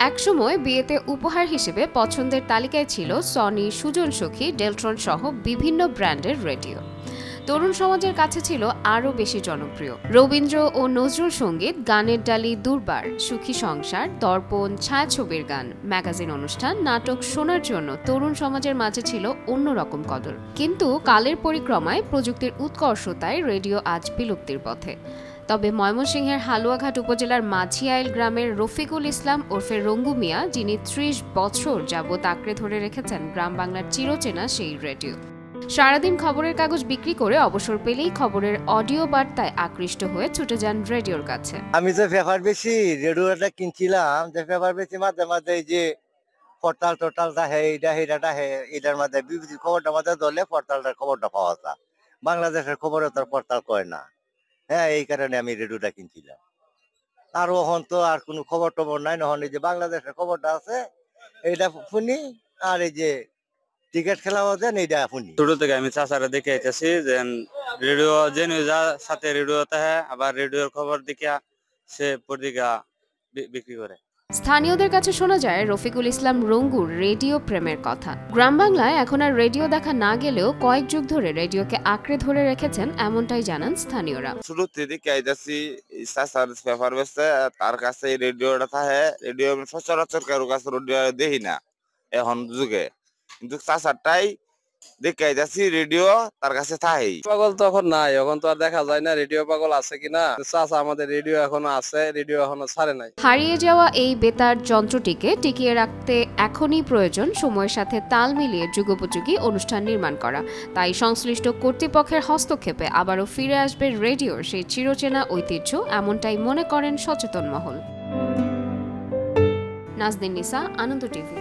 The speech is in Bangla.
একসময় বিয়েতে উপহার হিসেবে পছন্দের তালিকায় ছিল সনি, সুজন সখী, ডেলট্রন সহ বিভিন্ন ব্র্যান্ডের রেডিও। তরুণ সমাজের কাছে ছিল আরও বেশি জনপ্রিয়। রবীন্দ্র ও নজরুল সঙ্গীত, গানের ডালি, দুর্বার, সুখী সংসার, দর্পণ, ছায়াছবির গান, ম্যাগাজিন অনুষ্ঠান, নাটক শোনার জন্য তরুণ সমাজের মাঝে ছিল অন্যরকম কদর। কিন্তু কালের পরিক্রমায় প্রযুক্তির উৎকর্ষতায় রেডিও আজ বিলুপ্তির পথে। তবে ময়মনসিংহের হালুয়াঘাট উপজেলার মাঝিয়াইল গ্রামের রফিকুল ইসলাম ওরফে রঙ্গু মিয়া, যিনি ৩০ বছর যাবৎ আঁকড়ে ধরে রেখেছেন গ্রাম বাংলার চিরচেনা সেই রেডিও। সারাদিন খবরের কাগজ বিক্রি করে অবসর পেলেই খবরের অডিও বার্তায় আকৃষ্ট হয়ে ছুটে যান রেডিওর কাছে। আমি যে পেপার বেশি রেডিওটা কিনছিলাম, যে পেপার বেশি মাঝে মাঝে এই যে পর্তালটা এটার মধ্যে বিবিসি খবরটা মাঝে ধরলে পর্তালটার খবরটা পাওয়া যায়। বাংলাদেশের খবর তার পর্তাল কয় না। হ্যাঁ, এই কারণে আমি রেডিওটা কিনছিলাম। আর ওখান তো আর কোনো খবর টবর নাই, নহন এই যে বাংলাদেশের খবরটা আছে এইটা শুনি, আর এই যে ক্রিকেট খেলা হচ্ছে এইটা শুনি। ছোট থেকে আমি চাচারা দেখে আইতেছি যে রেডিও যে সাথে রেডিও থাকে, আবার রেডিওর খবর দেখিয়া সে পত্রিকা বিক্রি করে। স্থানীয়দের কাছে শোনা যায় রফিকুল ইসলাম রঙ্গুর রেডিও প্রেমের কথা। গ্রাম বাংলায় এখন আর রেডিও দেখা না গেলেও কয়েক যুগ ধরে রেডিওকে আঁকড়ে ধরে রেখেছেন, এমনটাই জানান স্থানীয়রা। শুরু থেকে আইতাছি পেপার বেচতে, তার কাছে রেডিওটা থাকে। রেডিও সচরাচর কারো কাছে রেডিও দেখি না এখন যুগে, কিন্তু চাচারটাই দেখে আইতাছি রেডিও তার কাছে থাকে। পাগল তো এখন নাই, এখন তো আর দেখা যায় না রেডিও পাগল আছে কিনা। চাচা আমাদের রেডিও এখনো আছে, রেডিও এখনো ছাড়ে নাই। হারিয়ে যাওয়া এই বেতার যন্ত্রটিকে টিকিয়ে রাখতে এখনই প্রয়োজন সময়ের সাথে তাল মিলিয়ে যুগোপযোগী অনুষ্ঠান নির্মাণ করা। তাই সংশ্লিষ্ট কর্তৃপক্ষের হস্তক্ষেপে আবারও ফিরে আসবে রেডিওর সেই চিরচেনা ঐতিহ্য, এমনটাই মনে করেন সচেতন মহল। নাজনীন নিসা, আনন্দ টিভি।